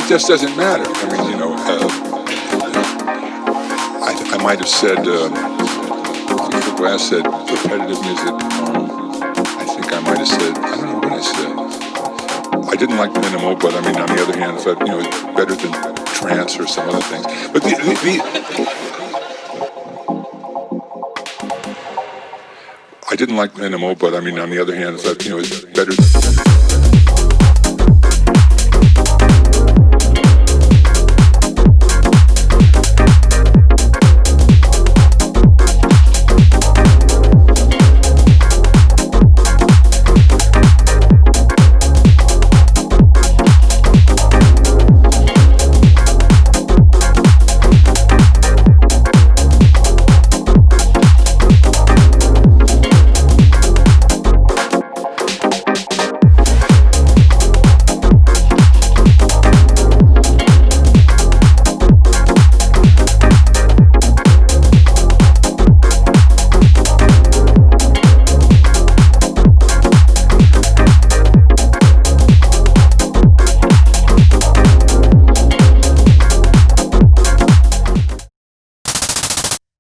just doesn't matter. I mean, I might have said, Glass said repetitive music. I think I might have said, I don't know what I said. I didn't like minimal, but I mean, on the other hand, I thought, better than trance or some other things. But I didn't like minimal, but I mean, on the other hand, I thought, it's better than...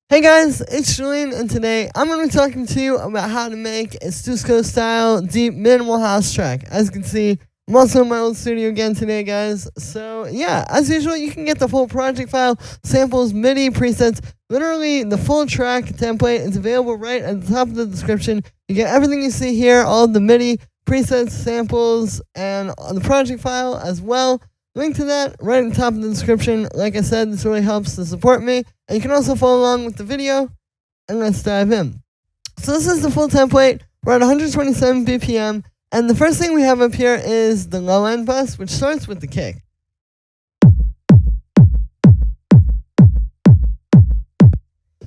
Hey guys, it's Julian, and today I'm going to be talking to you about how to make a Stussko Style deep minimal house track. As you can see, I'm also in my old studio again today, guys. So yeah, as usual, you can get the full project file, samples, MIDI, presets, literally the full track template is available right at the top of the description. You get everything you see here, all of the MIDI, presets, samples, and the project file as well. Link to that right at the top of the description. Like I said, this really helps to support me. And you can also follow along with the video. And let's dive in. So this is the full template. We're at 127 BPM. And the first thing we have up here is the low end bus, which starts with the kick.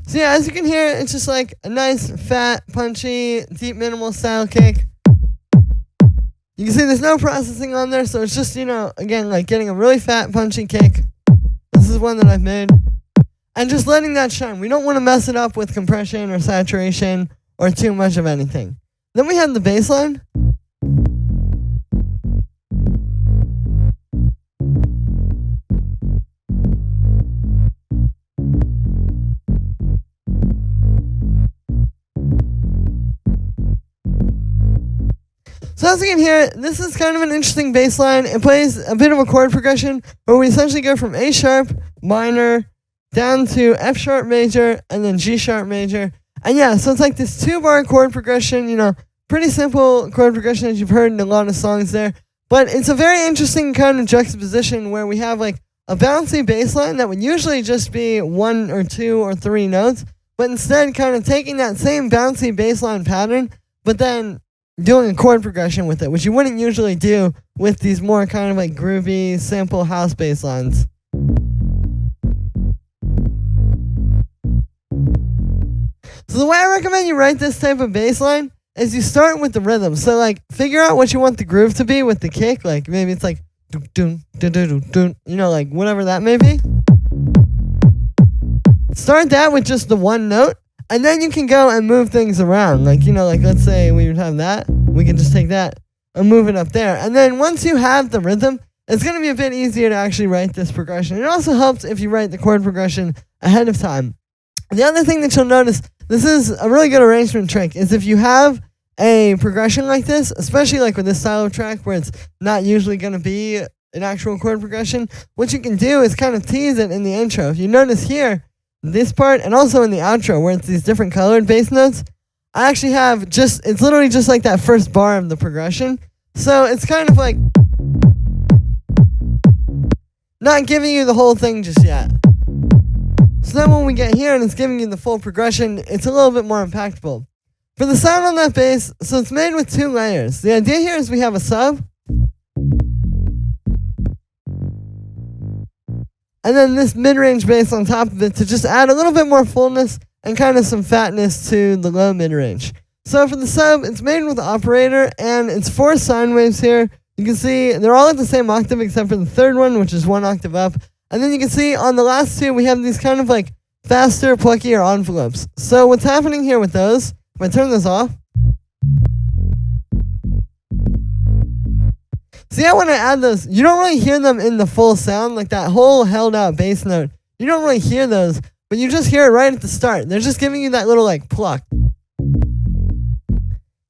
So yeah, as you can hear, it's just like a nice, fat, punchy, deep minimal style kick. You can see there's no processing on there, so it's just, again, like getting a really fat, punchy kick. This is one that I've made. And just letting that shine. We don't want to mess it up with compression or saturation or too much of anything. Then we have the bass line. So as you can hear, this is kind of an interesting bass line. It plays a bit of a chord progression where we essentially go from A sharp, minor, down to F sharp major, and then G sharp major. And yeah, so it's like this 2-bar chord progression, pretty simple chord progression as you've heard in a lot of songs there. But it's a very interesting kind of juxtaposition where we have like a bouncy bass line that would usually just be 1 or 2 or 3 notes, but instead kind of taking that same bouncy bass line pattern, but then doing a chord progression with it, which you wouldn't usually do with these more kind of like groovy, simple house bass lines. So the way I recommend you write this type of bass line is you start with the rhythm. So like figure out what you want the groove to be with the kick. Like maybe it's like dun dun dun dun, like whatever that may be. Start that with just the one note. And then you can go and move things around. Like, like let's say we would have that. We can just take that and move it up there. And then once you have the rhythm, it's going to be a bit easier to actually write this progression. It also helps if you write the chord progression ahead of time. The other thing that you'll notice, this is a really good arrangement trick, is if you have a progression like this, especially like with this style of track where it's not usually going to be an actual chord progression, what you can do is kind of tease it in the intro. If you notice here, this part, and also in the outro where it's these different colored bass notes, I actually have it's literally just like that first bar of the progression. So it's kind of like not giving you the whole thing just yet. So then when we get here and it's giving you the full progression, it's a little bit more impactful. For the sound on that bass, so it's made with 2 layers. The idea here is we have a sub, and then this mid-range bass on top of it to just add a little bit more fullness and kind of some fatness to the low mid-range. So for the sub, it's made with operator, and it's 4 sine waves here. You can see they're all at the same octave except for the third one, which is 1 octave up. And then you can see on the last 2, we have these kind of like faster, pluckier envelopes. So what's happening here with those, if I turn this off, See how when I add those, you don't really hear them in the full sound, like that whole held out bass note. You don't really hear those, but you just hear it right at the start. They're just giving you that little like pluck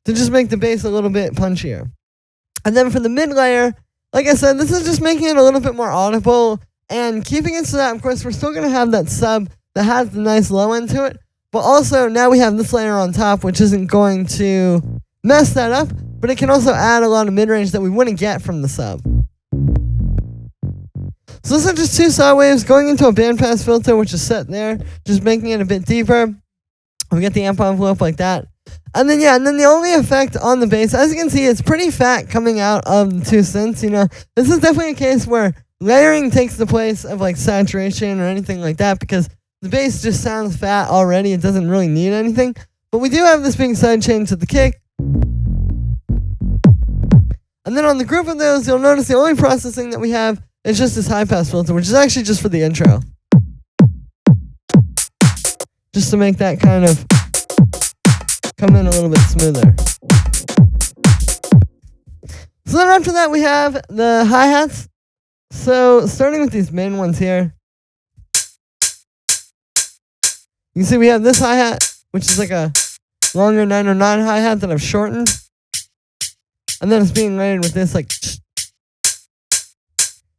to just make the bass a little bit punchier. And then for the mid layer, like I said, this is just making it a little bit more audible and keeping it so that, of course, we're still going to have that sub that has the nice low end to it. But also, now we have this layer on top, which isn't going to mess that up, but it can also add a lot of mid-range that we wouldn't get from the sub. So those are just two saw waves going into a bandpass filter, which is set there, just making it a bit deeper. We get the amp envelope like that. And then the only effect on the bass, as you can see, it's pretty fat coming out of the two synths. You know, this is definitely a case where layering takes the place of like saturation or anything like that, because the bass just sounds fat already. It doesn't really need anything. But we do have this being sidechained to the kick. And then on the group of those, you'll notice the only processing that we have is just this high pass filter, which is actually just for the intro. Just to make that kind of come in a little bit smoother. So then after that, we have the hi-hats. So starting with these main ones here, you can see we have this hi-hat, which is like a longer 909 hi-hat that I've shortened. And then it's being layered with this like...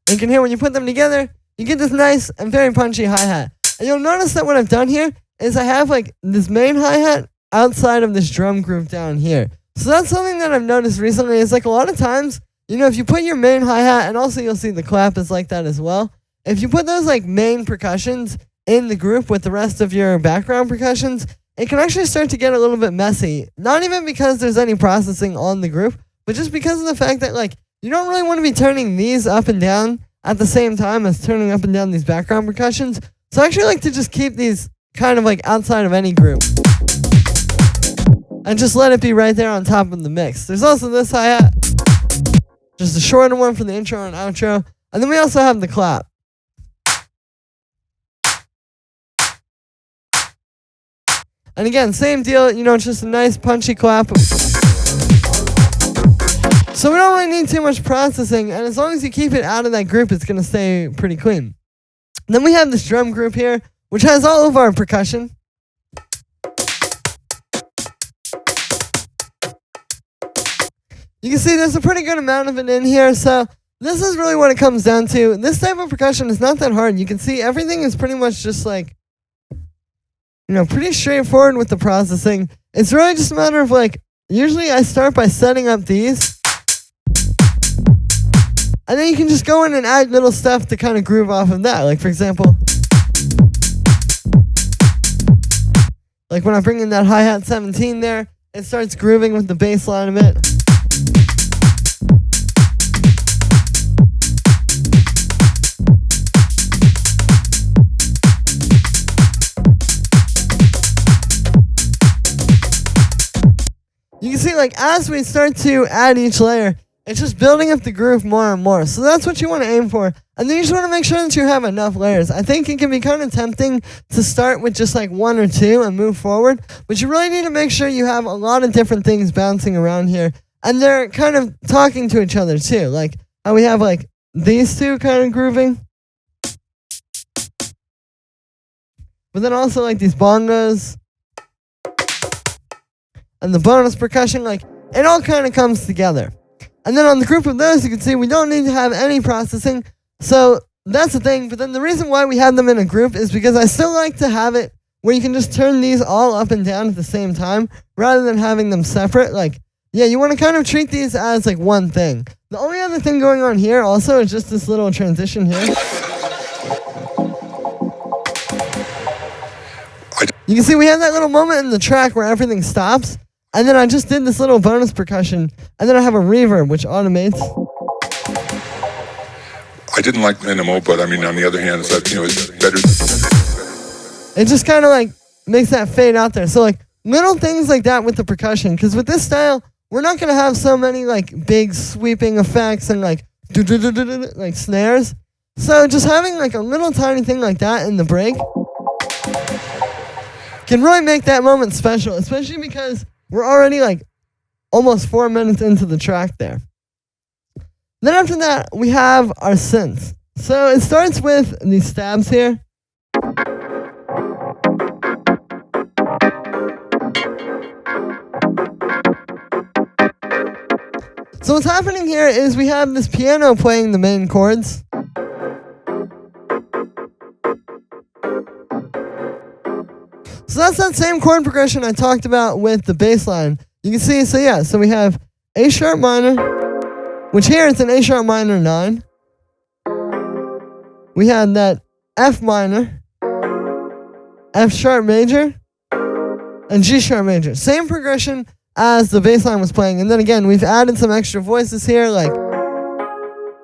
And you can hear when you put them together, you get this nice and very punchy hi-hat. And you'll notice that what I've done here is I have like this main hi-hat outside of this drum groove down here. So that's something that I've noticed recently is like a lot of times, you know, if you put your main hi-hat, and also you'll see the clap is like that as well. If you put those like main percussions in the group with the rest of your background percussions, it can actually start to get a little bit messy. Not even because there's any processing on the group, but just because of the fact that like you don't really want to be turning these up and down at the same time as turning up and down these background percussions. So I actually like to just keep these kind of like outside of any group and just let it be right there on top of the mix. There's also this hi-hat, just a shorter one for the intro and outro. And then we also have the clap. And again, same deal, you know, it's just a nice punchy clap. So we don't really need too much processing, and as long as you keep it out of that group, it's going to stay pretty clean. Then we have this drum group here, which has all of our percussion. You can see there's a pretty good amount of it in here, so this is really what it comes down to. This type of percussion is not that hard. You can see everything is pretty much just like, you know, pretty straightforward with the processing. It's really just a matter of like, usually I start by setting up these, and then you can just go in and add little stuff to kind of groove off of that. Like, for example, like when I bring in that hi-hat 17 there, it starts grooving with the bass line of it. You can see, like, as we start to add each layer, it's just building up the groove more and more. So that's what you want to aim for. And then you just want to make sure that you have enough layers. I think it can be kind of tempting to start with just like one or two and move forward. But you really need to make sure you have a lot of different things bouncing around here. And they're kind of talking to each other too. Like how we have like these two kind of grooving. But then also like these bongos. And the bonus percussion, like it all kind of comes together. And then on the group of those, you can see we don't need to have any processing. So that's the thing. But then the reason why we have them in a group is because I still like to have it where you can just turn these all up and down at the same time rather than having them separate. Like, yeah, you want to kind of treat these as like one thing. The only other thing going on here also is just this little transition here. You can see we have that little moment in the track where everything stops. And then I just did this little bonus percussion, and then I have a reverb, which automates. I didn't like minimal, but I mean, on the other hand, it's like, you know, it's better. It just kind of like makes that fade out there. So like little things like that with the percussion, because with this style, we're not gonna have so many like big sweeping effects and like like snares. So just having like a little tiny thing like that in the break can really make that moment special, especially because we're already like almost 4 minutes into the track there. Then after that, we have our synths. So it starts with these stabs here. So what's happening here is we have this piano playing the main chords. So that's that same chord progression I talked about with the bass line. You can see, so we have A sharp minor, which here it's an A sharp minor 9. We had that F minor, F sharp major, and G sharp major. Same progression as the bass line was playing. And then again, we've added some extra voices here, like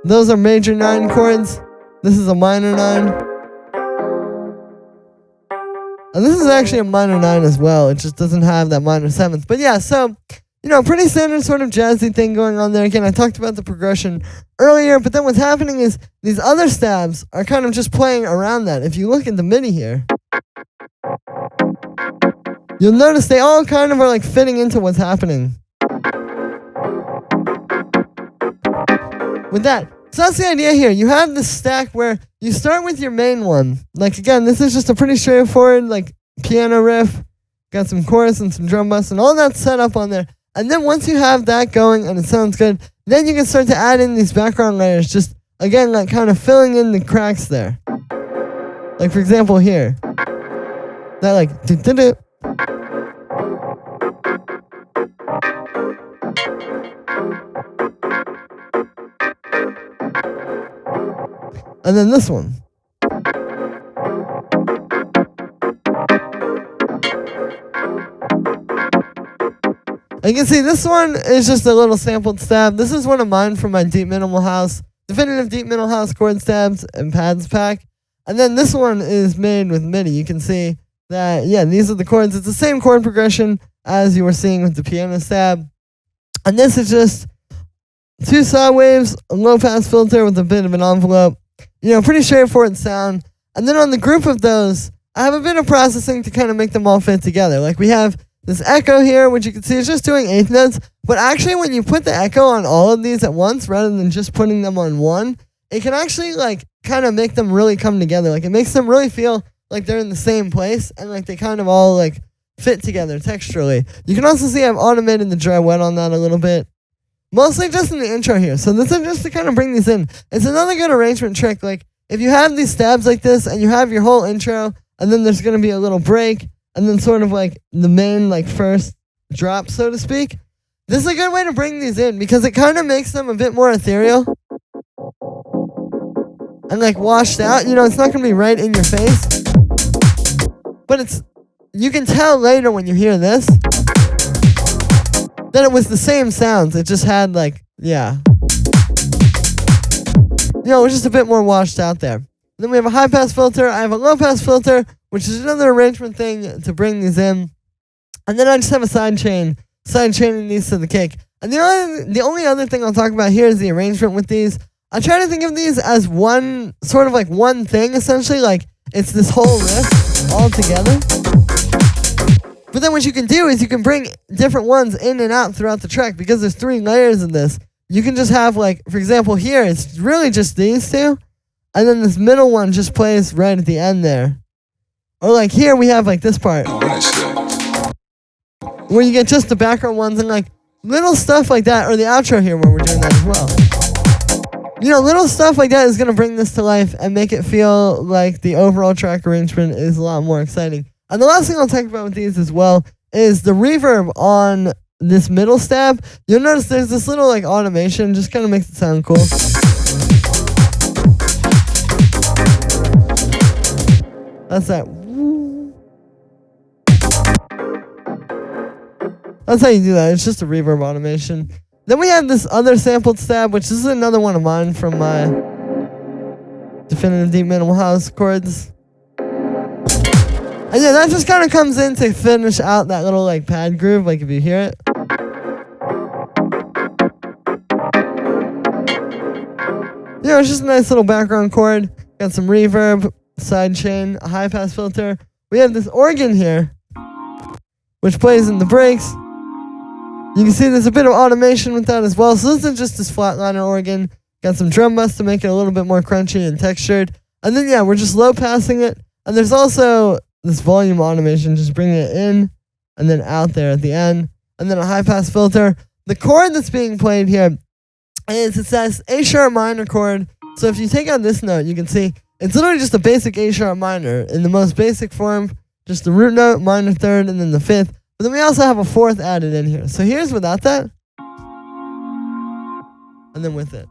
those are major 9 chords. This is a minor 9. And this is actually a minor 9 as well. It just doesn't have that minor 7th. But yeah, so, pretty standard sort of jazzy thing going on there. Again, I talked about the progression earlier, but then what's happening is these other stabs are kind of just playing around that. If you look at the MIDI here, you'll notice they all kind of are like fitting into what's happening with that. So that's the idea here. You have this stack where you start with your main one. Like again, this is just a pretty straightforward like piano riff. Got some chorus and some drum buss and all that set up on there. And then once you have that going and it sounds good, then you can start to add in these background layers, just again like kind of filling in the cracks there. Like for example here. That like do-do-do. And then this one. And you can see this one is just a little sampled stab. This is one of mine from my Deep Minimal House, Definitive Deep Minimal House chord stabs and pads pack. And then this one is made with MIDI. You can see that, yeah, these are the chords. It's the same chord progression as you were seeing with the piano stab. And this is just 2 saw waves, a low pass filter with a bit of an envelope. Pretty straightforward sound. And then on the group of those, I have a bit of processing to kind of make them all fit together. Like we have this echo here, which you can see is just doing 8th notes. But actually, when you put the echo on all of these at once, rather than just putting them on one, it can actually like kind of make them really come together. Like it makes them really feel like they're in the same place and like they kind of all like fit together texturally. You can also see I've automated the dry wet on that a little bit. Mostly just in the intro here. So this is just to kind of bring these in. It's another good arrangement trick. Like if you have these stabs like this and you have your whole intro and then there's going to be a little break and then sort of like the main like first drop, so to speak. This is a good way to bring these in because it kind of makes them a bit more ethereal and like washed out. It's not going to be right in your face. But you can tell later when you hear this that it was the same sounds. It just had like, yeah. It was just a bit more washed out there. Then we have a high pass filter. I have a low pass filter, which is another arrangement thing to bring these in. And then I just have a side chaining these to the kick. And the only other thing I'll talk about here is the arrangement with these. I try to think of these as one, sort of like one thing, essentially. Like, it's this whole riff all together. But then what you can do is you can bring different ones in and out throughout the track because there's 3 layers of this. You can just have, like, for example, here, it's really just these two. And then this middle one just plays right at the end there. Or like here we have like this part. Where you get just the background ones and like little stuff like that. Or the outro here where we're doing that as well. Little stuff like that is going to bring this to life and make it feel like the overall track arrangement is a lot more exciting. And the last thing I'll talk about with these as well is the reverb on this middle stab. You'll notice there's this little like automation, just kind of makes it sound cool. That's that. That's how you do that. It's just a reverb automation. Then we have this other sampled stab, which is another one of mine from my Definitive Deep Minimal House chords. And yeah, that just kind of comes in to finish out that little like pad groove, like if you hear it. It's just a nice little background chord. Got some reverb, sidechain, a high pass filter. We have this organ here, which plays in the breaks. You can see there's a bit of automation with that as well. So this is just this flatliner organ. Got some drum bus to make it a little bit more crunchy and textured. And then, yeah, we're just low passing it. And there's also this volume automation, just bringing it in and then out there at the end. And then a high pass filter. The chord that's being played here is, it says A sharp minor chord. So if you take out this note, you can see it's literally just a basic A sharp minor in the most basic form, just the root note, minor third, and then the fifth. But then we also have a fourth added in here. So here's without that, and then with it.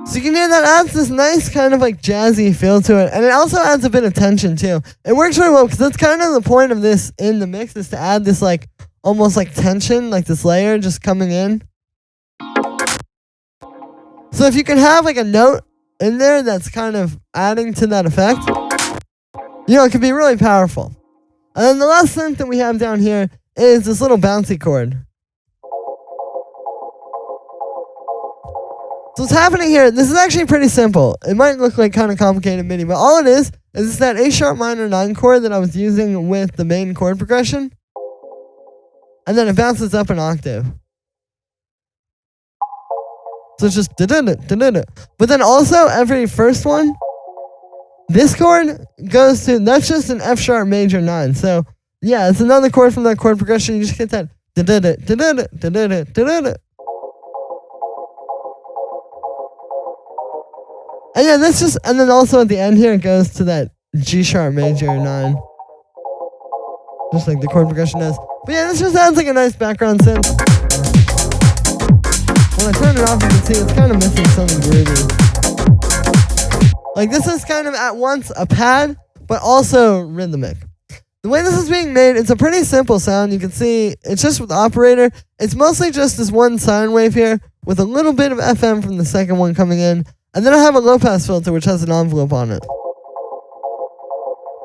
So you can hear that adds this nice kind of like jazzy feel to it. And it also adds a bit of tension too. It works really well because that's kind of the point of this in the mix, is to add this like almost like tension, like this layer just coming in. So if you can have like a note in there that's kind of adding to that effect, you know, it can be really powerful. And then the last synth that we have down here is this little bouncy chord. So what's happening here, this is actually pretty simple. It might look like kind of complicated MIDI, but all it is it's that A sharp minor 9 chord that I was using with the main chord progression. And then it bounces up an octave. So it's just da-da-da. But then also every first one, this chord goes to, that's just an F sharp major 9. So yeah, it's another chord from that chord progression. You just get that da-da-da, da-da-da, da-da-da, da-da-da. And yeah, this just, and then also at the end here, it goes to that G sharp major 9. Just like the chord progression does. But yeah, this just adds like a nice background synth. When I turn it off, you can see it's kind of missing something groovy. Like this is kind of at once a pad, but also rhythmic. The way this is being made, it's a pretty simple sound. You can see it's just with operator. It's mostly just this one sine wave here with a little bit of FM from the second one coming in. And then I have a low pass filter which has an envelope on it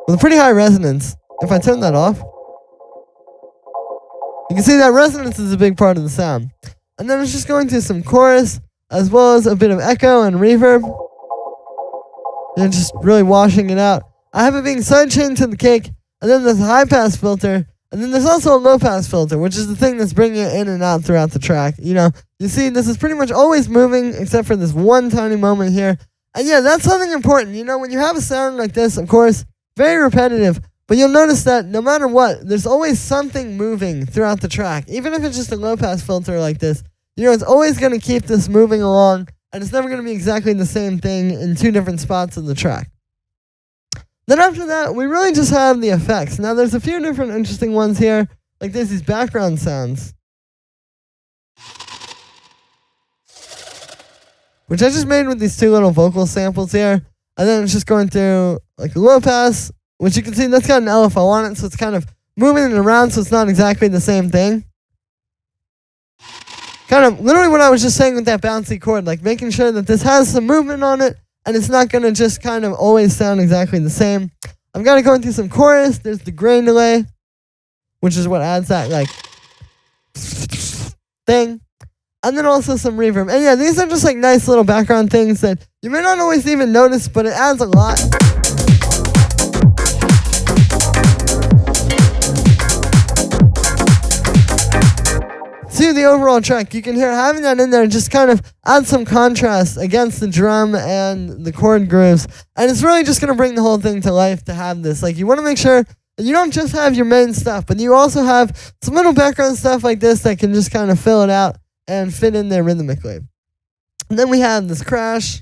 with a pretty high resonance. If I turn that off, you can see that resonance is a big part of the sound. And then it's just going through some chorus as well as a bit of echo and reverb. And just really washing it out. I have it being sidechained to the kick, and then there's a high pass filter, and then there's also a low pass filter, which is the thing that's bringing it in and out throughout the track. You know, you see this is pretty much always moving except for this one tiny moment here. And yeah, that's something important. You know, when you have a sound like this, of course, very repetitive, but you'll notice that no matter what, there's always something moving throughout the track. Even if it's just a low pass filter like this, you know, it's always going to keep this moving along, and it's never going to be exactly the same thing in two different spots of the track. Then after that, we really just have the effects. Now there's a few different interesting ones here, like there's these background sounds, which I just made with these two little vocal samples here, and then it's just going through like a low pass, which you can see that's got an LFO on it, so it's kind of moving it around, so it's not exactly the same thing. Kind of literally what I was just saying with that bouncy chord, like making sure that this has some movement on it, and it's not going to just kind of always sound exactly the same. I've got to go into some chorus. There's the grain delay, which is what adds that like thing. And then also some reverb. And yeah, these are just like nice little background things that you may not always even notice, but it adds a lot. To the overall track, you can hear having that in there just kind of add some contrast against the drum and the chord grooves, and it's really just going to bring the whole thing to life to have this. Like, you want to make sure that you don't just have your main stuff, but you also have some little background stuff like this that can just kind of fill it out and fit in there rhythmically. And then we have this crash,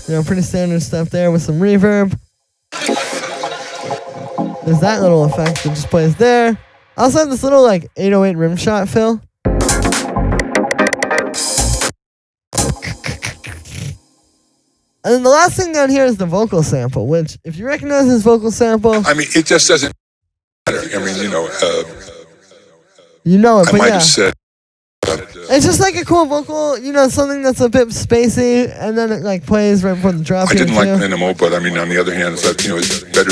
you know, pretty standard stuff there with some reverb. There's that little effect that just plays there. I also have this little like 808 rim shot fill. And then the last thing down here is the vocal sample, which if you recognize this vocal sample, I mean, it just doesn't matter. I mean, you know it, but I might yeah. have said It's just like a cool vocal, you know, something that's a bit spacey, and then it like plays right before the drop. I didn't like minimal, but I mean, on the other hand, it's like, you know, it's better.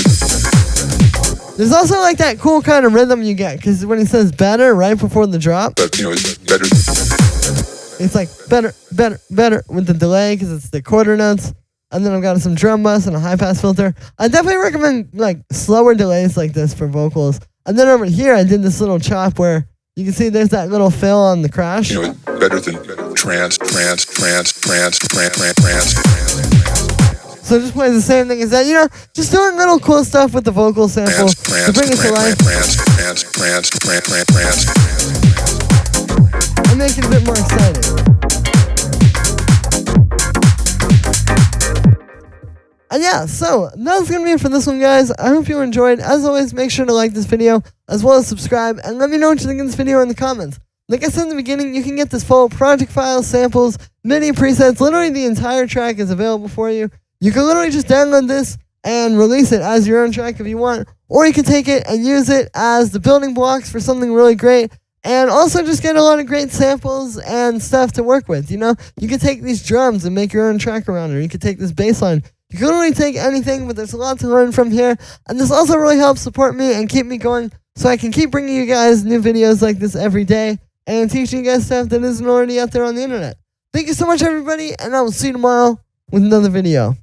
There's also like that cool kind of rhythm you get, because when he says better right before the drop, But, you know, it's better. it's like better, better, better with the delay, because it's the quarter notes. And then I've got some drum bus and a high pass filter. I definitely recommend like slower delays like this for vocals. And then over here, I did this little chop where, You can see there's that little fill on the crash. You know, better than trance. So it just plays the same thing as that, you know, just doing little cool stuff with the vocal sample to bring it to life and make it a bit more exciting. And yeah, so that's going to be it for this one, guys. I hope you enjoyed. As always, make sure to like this video as well as subscribe, and let me know what you think of this video in the comments. Like I said in the beginning, you can get this full project file, samples, MIDI presets, literally the entire track is available for you. You can literally just download this and release it as your own track if you want, or you can take it and use it as the building blocks for something really great, and also just get a lot of great samples and stuff to work with, you know? You can take these drums and make your own track around it, or you can take this bass line. You can literally take anything, but there's a lot to learn from here, and this also really helps support me and keep me going so I can keep bringing you guys new videos like this every day and teaching you guys stuff that isn't already out there on the internet. Thank you so much, everybody, and I will see you tomorrow with another video.